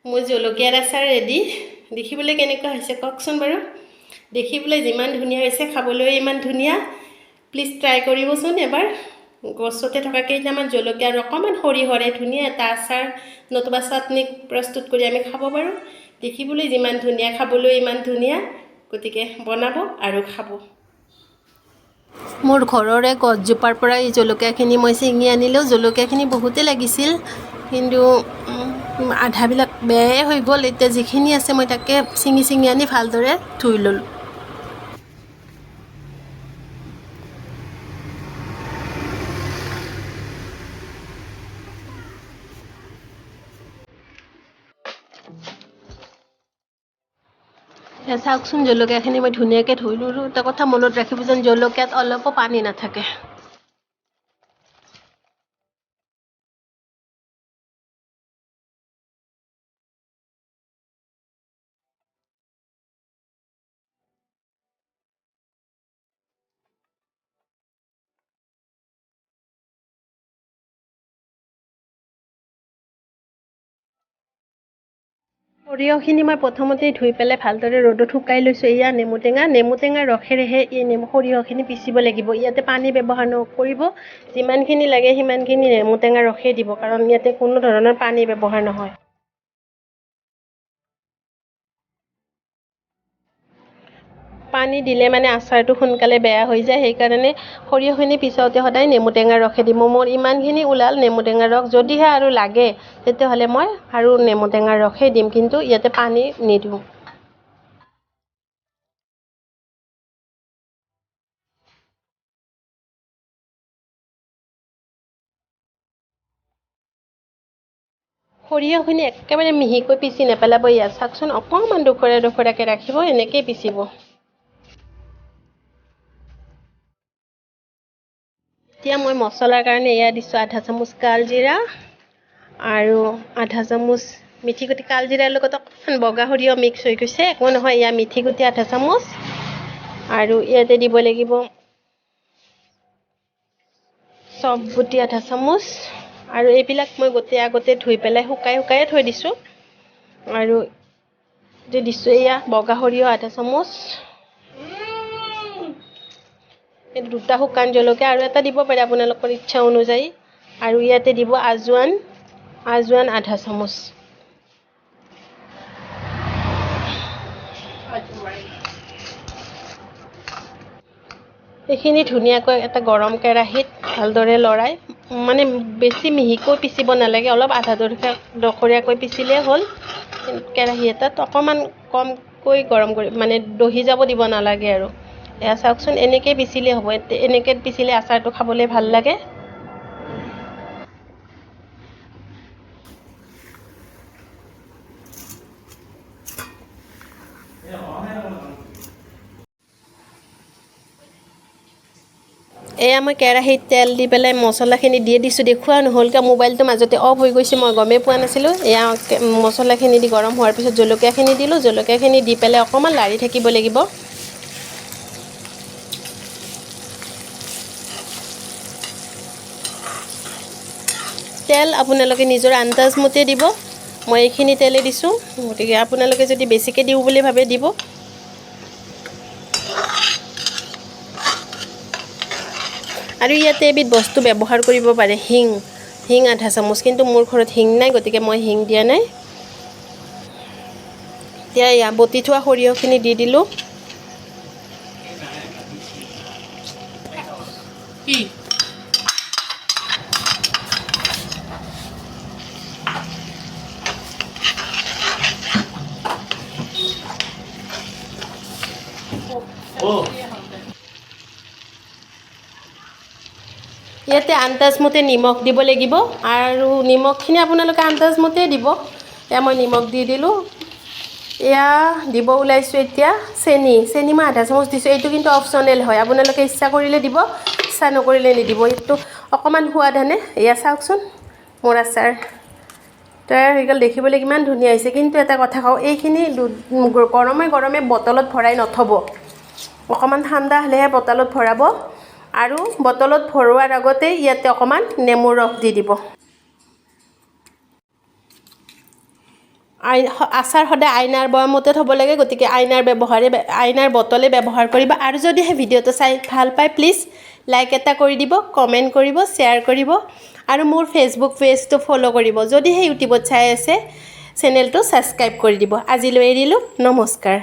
মোৰ জলকীয়াৰ আচাৰ ৰেডি দেখিবলৈ কেনেকুৱা হৈছে কওকচোন বাৰু দেখিবলৈ যিমান ধুনীয়া হৈছে খাবলৈ ইমান ধুনীয়া প্লিজ ট্ৰাই কৰিবচোন এবাৰ গছতে থকা কেইটামান জলকীয়া আৰু অকমান সৰিহৰে ধুনীয়া এটা আচাৰ নতুবা চাটনি প্ৰস্তুত কৰি আমি খাব পাৰোঁ দেখিবলৈ যিমান ধুনীয়া খাবলৈ ইমান ধুনীয়া গতিকে বনাব আৰু খাব মোৰ ঘৰৰে গছজোপাৰ পৰা এই জলকীয়াখিনি মই চিঙি আনিলোঁ জলকীয়াখিনি বহুতে লাগিছিল কিন্তু আধাবিলাক বেয়াই হৈ গ'ল এতিয়া যিখিনি আছে মই তাকে চিঙি আনি ভালদৰে ধুই ল'লোঁ চাওকচোন জলকীয়াখিনি মই ধুনীয়াকৈ ধুই ল'লোঁ এটা কথা মনত ৰাখিব যেন জলকীয়াত অলপো পানী নাথাকে সৰিয়হখিনি মই প্ৰথমতে ধুই পেলাই ভালদৰে ৰ'দত শুকাই লৈছোঁ এয়া নেমু টেঙা ৰসেৰেহে এই সৰিয়হখিনি পিচিব লাগিব ইয়াতে পানী ব্যৱহাৰ নকৰিব যিমানখিনি লাগে সিমানখিনি নেমু টেঙা ৰসেই দিব কাৰণ ইয়াতে কোনো ধৰণৰ পানী ব্যৱহাৰ নহয় পানী দিলে মানে আচাৰটো সোনকালে বেয়া হৈ যায় সেইকাৰণে সৰিয়হখিনি পিছতে সদায় নেমু টেঙা ৰসে দিম মোৰ ইমানখিনি ওলাল নেমু টেঙা ৰস যদিহে আৰু লাগে তেতিয়াহ'লে মই আৰু নেমু টেঙা ৰসে দিম কিন্তু ইয়াতে পানী নিদিওঁ সৰিয়হখিনি একেবাৰে মিহিকৈ পিচি নেপেলাব ইয়াত চাওকচোন অকণমান ডোখৰাকৈ ৰাখিব এনেকেই পিচিব এতিয়া মই মছলাৰ কাৰণে এয়া দিছোঁ আধা চামুচ কালজিৰা আৰু আধা চামুচ মিঠিগুটি কালজিৰাৰ লগত অকণমান বগা সৰিয়হ মিক্স হৈ গৈছে একো নহয় এয়া মিঠিগুটি আধা চামুচ আৰু ইয়াতে দিব লাগিব চফ গুটি আধা চামুচ আৰু এইবিলাক মই গোটেই আগতে ধুই পেলাই শুকাই থৈ দিছোঁ আৰু দিছোঁ এয়া বগা সৰিয়হ আধা চামুচ এই দুটা শুকান জলকীয়া আৰু এটা দিব পাৰে আপোনালোকৰ ইচ্ছা অনুযায়ী আৰু ইয়াতে দিব আজৱাইন আধা চামুচ এইখিনি ধুনীয়াকৈ এটা গৰম কেৰাহীত ভালদৰে লৰাই মানে বেছি মিহিকৈ পিচিব নালাগে অলপ আধা ডখৰীয়াকৈ পিচিলেই হ'ল কেৰাহী এটাত অকণমান কমকৈ গৰম কৰি মানে দহি যাব দিব নালাগে আৰু এয়া চাওকচোন এনেকৈ পিচিলেই হ'ব এনেকৈ পিচিলে আচাৰটো খাবলৈ ভাল লাগে এয়া মই কেৰাহীত তেল দি পেলাই মছলাখিনি দি দিছোঁ দেখুওৱা নহ'ল কিয় মোবাইলটো মাজতে অফ হৈ গৈছে মই গমেই পোৱা নাছিলোঁ এয়া মছলাখিনি দি গৰম হোৱাৰ পিছত জলকীয়াখিনি দিলোঁ জলকীয়াখিনি দি পেলাই অকণমান লাৰি থাকিব লাগিব তেল আপোনালোকে নিজৰ আন্দাজ মতে দিব মই এইখিনি তেলে দিছোঁ গতিকে আপোনালোকে যদি বেছিকৈ দিওঁ বুলি ভাবে দিব আৰু ইয়াতে এবিধ বস্তু ব্যৱহাৰ কৰিব পাৰে হিং আধা চামুচ কিন্তু মোৰ ঘৰত হিং নাই গতিকে মই হিং দিয়া নাই এতিয়া এয়া বটি থোৱা সৰিয়হখিনি দি দিলোঁ ইয়াতে আন্দাজমতে নিমখ দিব লাগিব আৰু নিমখখিনি আপোনালোকে আন্দাজমতে দিব এয়া মই নিমখ দি দিলোঁ এয়া দিব ওলাইছোঁ এতিয়া চেনি মই আধা চামুচ দিছোঁ এইটো কিন্তু অপশ্যনেল হয় আপোনালোকে ইচ্ছা কৰিলে দিব ইচ্ছা নকৰিলে নিদিব এইটো অকণমান সোৱাদ আনে এয়া চাওকচোন মোৰ আচাৰ তৈয়াৰ হৈ গ'ল দেখিবলৈ কিমান ধুনীয়া হৈছে কিন্তু এটা কথা কওঁ এইখিনি গৰমে বটলত ভৰাই নথ'ব অকণমান ঠাণ্ডা হ'লেহে বটলত ভৰাব আৰু বটলত ভৰোৱাৰ আগতে ইয়াতে অকণমান নেমুৰ ৰস দি দিব আচাৰ সদায় আইনাৰ বয়ামতে থ'ব লাগে, গতিকে আইনাৰ বটলে ব্যৱহাৰ কৰিব। আৰু যদিহে ভিডিঅ'টো চাই ভাল পায় প্লিজ লাইক এটা কৰি দিব, কমেণ্ট কৰিব, শ্বেয়াৰ কৰিব আৰু মোৰ ফেচবুক পেজটো ফ'ল' কৰিব। যদিহে ইউটিউবত চাই আছে চেনেলটো ছাবস্ক্ৰাইব কৰি দিব। আজিলৈ এৰিলোঁ, নমস্কাৰ।